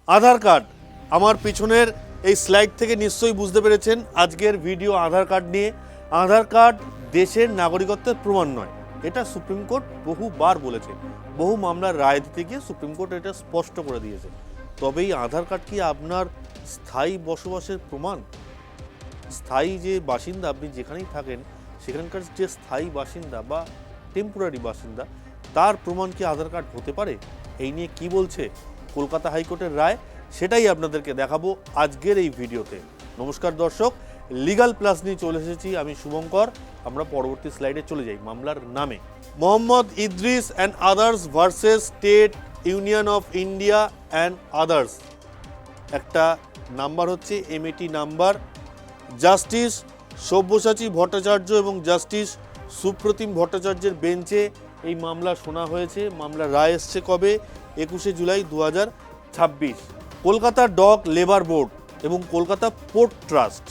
আধার card. আমার পিছনের এই স্লাইড থেকে নিশ্চয়ই বুঝতে পেরেছেন আজকের ভিডিও আধার কার্ড নিয়ে। আধার কার্ড দেশের নাগরিকত্বের প্রমাণ নয়, এটা সুপ্রিম কোর্ট বহুবার বলেছে। বহু মামলার রায় দিতে গিয়ে সুপ্রিম কোর্ট এটা স্পষ্ট করে দিয়েছে। তবেই আধার কার্ড কি আপনার স্থায়ী বসবাসের প্রমাণ? স্থায়ী যে বাসিন্দা, আপনি যেখানেই থাকেন সেখানকার যে স্থায়ী বাসিন্দা বা টেম্পোরারি বাসিন্দা, তার প্রমাণ কি আধার কার্ড হতে পারে? এই নিয়ে কি বলছে কলকাতা হাইকোর্টের রায়, সেটাই আপনাদেরকে দেখাবো আজকের এই ভিডিওতে। নমস্কার দর্শক, লিগাল প্লাস নিয়ে চলে এসেছি আমি শুভঙ্কর। আমরা পরবর্তী স্লাইডে চলে যাই। মামলার নামে Mohammad Idris and others versus state union of India and others. একটা নাম্বার হচ্ছে MAT number. Justice Sabyasachi Bhattacharya এবং জাস্টিস সুপ্রতিম ভট্টাচার্যের বেঞ্চে এই মামলা শোনা হয়েছে। মামলার রায় এসছে কবে? 21শে July 2026। Kolkata dock labour board এবং কলকাতা পোর্ট ট্রাস্ট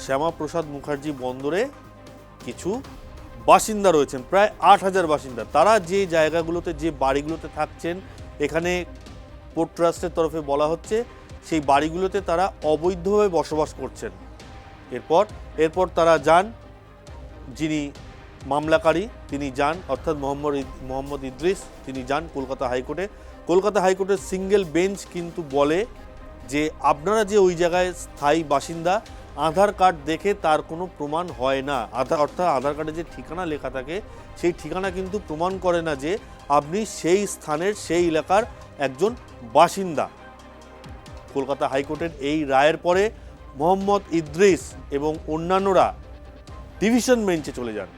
শ্যামাপ্রসাদ মুখার্জি বন্দরে কিছু বাসিন্দা রয়েছেন, প্রায় 8,000 বাসিন্দা। তারা যে জায়গাগুলোতে, যে বাড়িগুলোতে থাকছেন, এখানে পোর্ট ট্রাস্টের তরফে বলা হচ্ছে সেই বাড়িগুলোতে তারা অবৈধভাবে বসবাস করছেন। এরপর তারা যান, যিনি মামলাকারী তিনি যান, অর্থাৎ মোহাম্মদ ইদ্রিস, তিনি যান কলকাতা হাইকোর্টে। কলকাতা হাইকোর্টের সিঙ্গেল বেঞ্চ কিন্তু বলে যে আপনারা যে ওই জায়গায় স্থায়ী বাসিন্দা, আধার কার্ড দেখে তার কোনো প্রমাণ হয় না। অর্থাৎ আধার কার্ডে যে ঠিকানা লেখা থাকে সেই ঠিকানা কিন্তু প্রমাণ করে না যে আপনি সেই স্থানের, সেই এলাকার একজন বাসিন্দা। কলকাতা হাইকোর্টের এই রায়ের পরে মোহাম্মদ ইদ্রিস এবং অন্যান্যরা ডিভিশন বেঞ্চে চলে যান।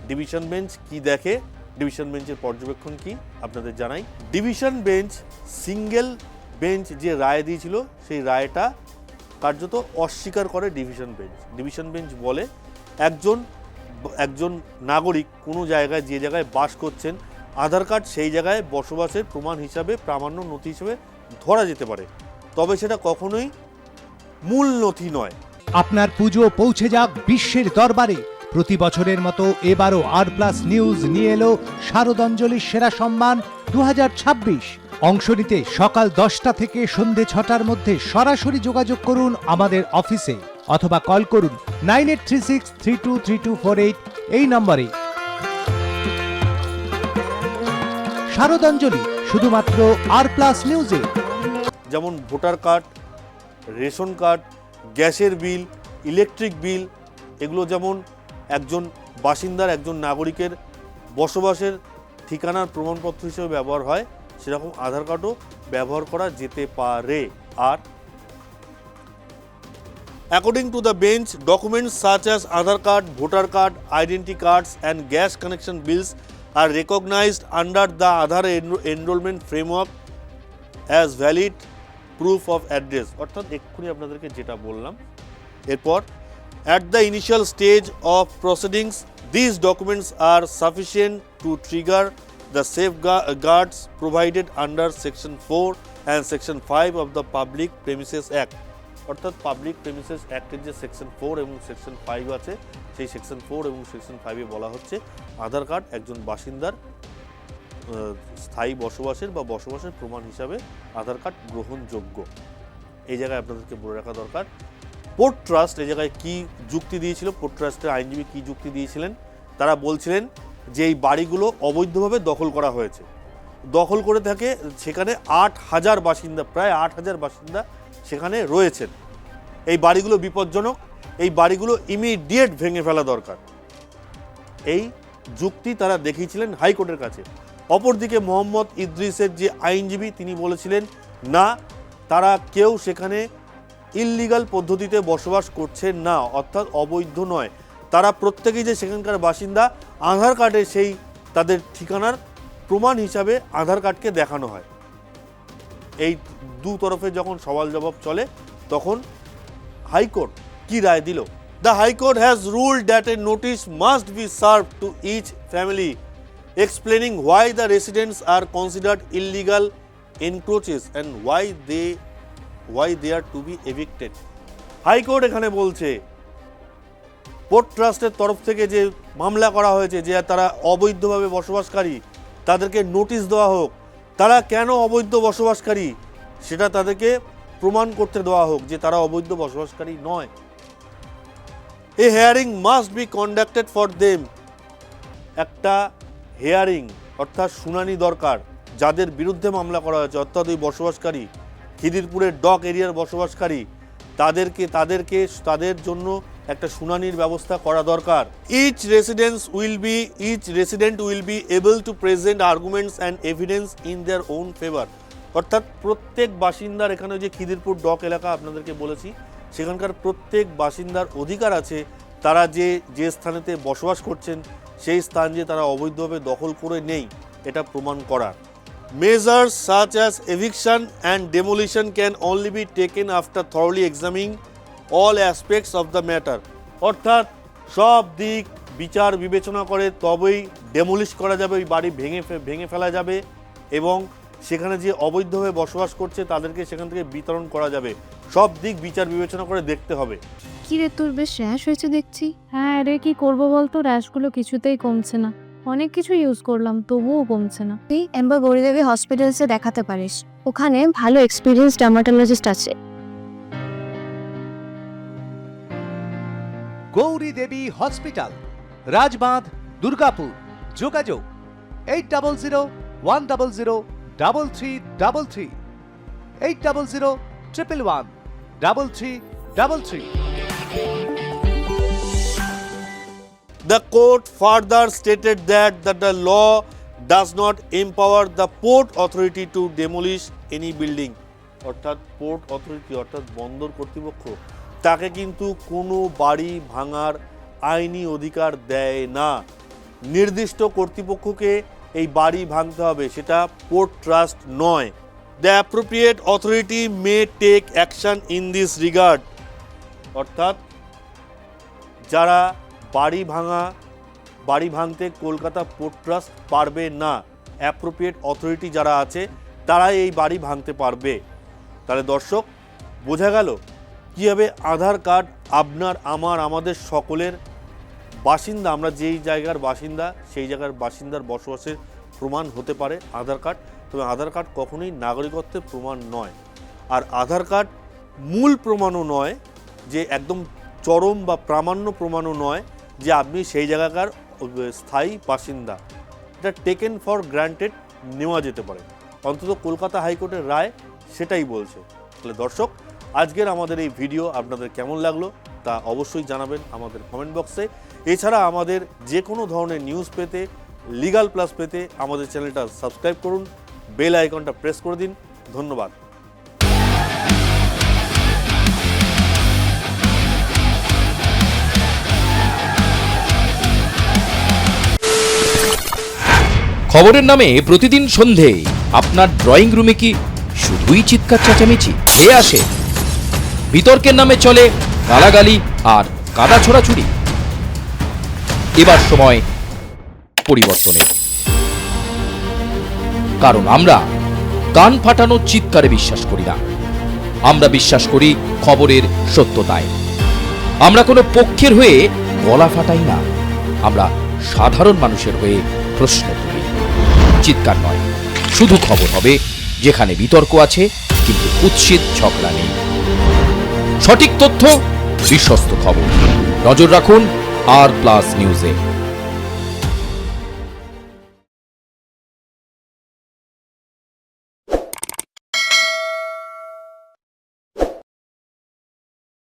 ডিভিশন বেঞ্চ কি দেখে, ডিভিশন বেঞ্চের পর্যবেক্ষণ কি আপনাদের জানাই। ডিভিশন বেঞ্চ, সিঙ্গেল বেঞ্চ যে রায় দিয়েছিল সেই রায়টা কার্যত অস্বীকার করে ডিভিশন বেঞ্চ। ডিভিশন বেঞ্চ বলে একজন নাগরিক কোনো জায়গায়, যে জায়গায় বাস করছেন, আধার কার্ড সেই জায়গায় বসবাসের প্রমাণ হিসাবে, প্রামাণ্য নথি হিসেবে ধরা যেতে পারে, তবে সেটা কখনোই মূল নথি নয়। আপনার পুজো পৌঁছে যাক বিশ্বের দরবারে। প্রতি বছরের মতো এবারও আর+ নিউজ নিয়ে এলো শারদাঞ্জলির সেরা সম্মান 2026। অংশ নিতে সকাল 10টা থেকে সন্ধে 6টার মধ্যে সরাসরি যোগাযোগ করুন আমাদের অফিসে অথবা কল করুন 9836323248 এই নম্বরে। শারদাঞ্জলি শুধুমাত্র আর+ নিউজে। যেমন ভোটার কার্ড, রেশন কার্ড, গ্যাসের বিল, ইলেকট্রিক বিল, এগুলো যেমন একজন বাসিন্দার, একজন নাগরিকের বসবাসের ঠিকানার প্রমাণপত্র হিসেবে ব্যবহার হয়, সেরকম আধার কার্ডও ব্যবহার করা যেতে পারে। আর according to the bench, documents such as Aadhaar card, voter card, identity cards and gas connection bills are recognized under the Aadhaar enrollment framework as valid proof of address। অর্থাৎ এক্ষুনি আপনাদেরকে যেটা বললাম। এরপর at the initial stage of proceedings, these documents are sufficient to trigger the safeguards provided under section 4 and section 5 of the Public Premises Act। অর্থাৎ public premises অ্যাক্টের যে section 4 এবং section 5 আছে, সেই সেকশন 4 এবং সেকশন 5-এ বলা হচ্ছে আধার কার্ড একজন বাসিন্দার স্থায়ী বসবাসের বা বসবাসের প্রমাণ হিসাবে আধার কার্ড গ্রহণযোগ্য। এই জায়গায় আপনাদেরকে বলে রাখা দরকার। পোর্ট ট্রাস্ট এই জায়গায় কি যুক্তি দিয়েছিল, পোর্ট ট্রাস্টের আইনজীবী কি যুক্তি দিয়েছিলেন? তারা বলছিলেন যে এই বাড়িগুলো অবৈধভাবে দখল করা হয়েছে, দখল করে থাকে সেখানে 8,000 বাসিন্দা, প্রায় 8,000 বাসিন্দা সেখানে রয়েছেন। এই বাড়িগুলো বিপজ্জনক, এই বাড়িগুলো ইমিডিয়েট ভেঙে ফেলা দরকার, এই যুক্তি তারা দেখিয়েছিলেন হাইকোর্টের কাছে। অপরদিকে মোহাম্মদ ইদ্রিসের যে আইনজীবী তিনি বলেছিলেন না, তারা কেউ সেখানে ইললিগাল পদ্ধতিতে বসবাস করছে না, অর্থাৎ অবৈধ নয়। তারা প্রত্যেকেই যে সেখানকার বাসিন্দা, আধার কার্ডে সেই তাদের ঠিকানার প্রমাণ হিসাবে আধার কার্ডকে দেখানো হয়। এই দু তরফে যখন সওয়াল জবাব চলে, তখন হাইকোর্ট কি রায় দিল? The high court has ruled that a notice must be served to each family explaining why the residents are considered illegal encroaches and why they are to be evicted. High court এখানে বলছে পোর্ট ট্রাস্টের তরফ থেকে যে মামলা করা হয়েছে যে তারা অবৈধভাবে বসবাসকারী, তাদেরকে নোটিশ দেওয়া হোক। তারা কেন অবৈধ বসবাসকারী সেটা তাদেরকে প্রমাণ করতে দেওয়া হোক যে তারা অবৈধ বসবাসকারী নয়। A hearing must be conducted for them. একটা হেয়ারিং অর্থাৎ শুনানি দরকার যাদের বিরুদ্ধে মামলা করা হয়েছে, অর্থাৎ ওই বসবাসকারী খিদিরপুরের ডক এরিয়ার বসবাসকারী, তাদের জন্য একটা শুনানির ব্যবস্থা করা দরকার। Each resident will be able to present arguments and evidence in their own favour. অর্থাৎ প্রত্যেক বাসিন্দার, এখানে যে খিদিরপুর ডক এলাকা আপনাদেরকে বলেছি, সেখানকার প্রত্যেক বাসিন্দার অধিকার আছে তারা যে স্থানেতে বসবাস করছেন সেই স্থান যে তারা অবৈধভাবে দখল করে নেই এটা প্রমাণ করার। Measures such as eviction and demolition can only be taken after thoroughly examining all aspects of the matter. অর্থাৎ সব দিক বিচার বিবেচনা করে তবেই ডেমোলিশ করা যাবে, ওই বাড়ি ভেঙে ফেলা যাবে এবং সেখানে যে অবৈধভাবে বসবাস করছে তাদেরকে সেখান থেকে বিতরণ করা যাবে। সব দিক বিচার বিবেচনা করে দেখতে হবে। কি রে, তোর বেশ র্যাশ হয়েছে দেখছি। হ্যাঁ রে, কি করবো বলতো, র্যাশগুলো কিছুতেই কমছে না। অনেক কিছু ইউজ করলাম তবুও কমছে না। তুই এম্বার গৌরীদেবী হসপিটালসে দেখাতে পারিস, ওখানে ভালো এক্সপিরিয়েন্স ডার্মাটোলজিস্ট আছে। গৌরী দেবী হসপিটাল, রাজবাঁধ, দুর্গাপুর। যোগাযোগ 8001003333, 8001113333। The court further stated that the law does not empower the port authority to demolish any building. অর্থাৎ পোর্ট অথরিটি অর্থাৎ বন্দর কর্তৃপক্ষ তাকে কিন্তু কোনো বাড়ি ভাঙার আইনি অধিকার দেয় না। নির্দিষ্ট কর্তৃপক্ষকে এই বাড়ি ভাঙতে হবে, সেটা পোর্ট ট্রাস্ট নয়। The appropriate authority may take action in this regard. অর্থাৎ যারা বাড়ি ভাঙতে কলকাতা পোর্ট ট্রাস্ট পারবে না, অ্যাপ্রোপ্রিয়েট অথরিটি যারা আছে তারাই এই বাড়ি ভাঙতে পারবে। তাহলে দর্শক বোঝা গেল কীভাবে আধার কার্ড আমাদের সকলের বাসিন্দা, আমরা যেই জায়গার বাসিন্দা সেই জায়গার বাসিন্দার বসবাসের প্রমাণ হতে পারে আধার কার্ড। তবে আধার কার্ড কখনোই নাগরিকত্বের প্রমাণ নয়, আর আধার কার্ড মূল প্রমাণও নয়, যে একদম চরম বা প্রামাণ্য প্রমাণও নয় যে আপনি সেই জায়গাকার স্থায়ী বাসিন্দা। এটা টেকেন ফর গ্রান্টেড নেওয়া যেতে পারে, অন্তত কলকাতা হাইকোর্টের রায় সেটাই বলছে। তাহলে দর্শক আজকের আমাদের এই ভিডিও আপনাদের কেমন লাগলো তা অবশ্যই জানাবেন আমাদের কমেন্ট বক্সে। এছাড়া আমাদের যে কোনো ধরনের নিউজ পেতে, লিগাল প্লাস পেতে আমাদের চ্যানেলটা সাবস্ক্রাইব করুন, বেল আইকনটা প্রেস করে দিন। ধন্যবাদ। খবরের নামে প্রতিদিন সন্ধে আপনার ড্রয়িং রুমে কি শুধুই চিৎকার চেঁচামেচি খেয়ে আসে? বিতর্কের নামে চলে গালাগালি আর কাদা ছোড়াছুড়ি। এবার সময় পরিবর্তনের, কারণ আমরা কান ফাটানো চিৎকারে বিশ্বাস করি না। আমরা বিশ্বাস করি খবরের সত্যতায়। আমরা কোনো পক্ষের হয়ে গলা ফাটাই না, আমরা সাধারণ মানুষের হয়ে প্রশ্ন তুলি। চিৎকার নয়, শুধু খবর হবে যেখানে বিতর্ক আছে কিন্তু কুৎসিত ঝগড়া নেই। সঠিক তথ্য, বিশ্বস্ত খবর। নজর রাখুন আর প্লাস নিউজে।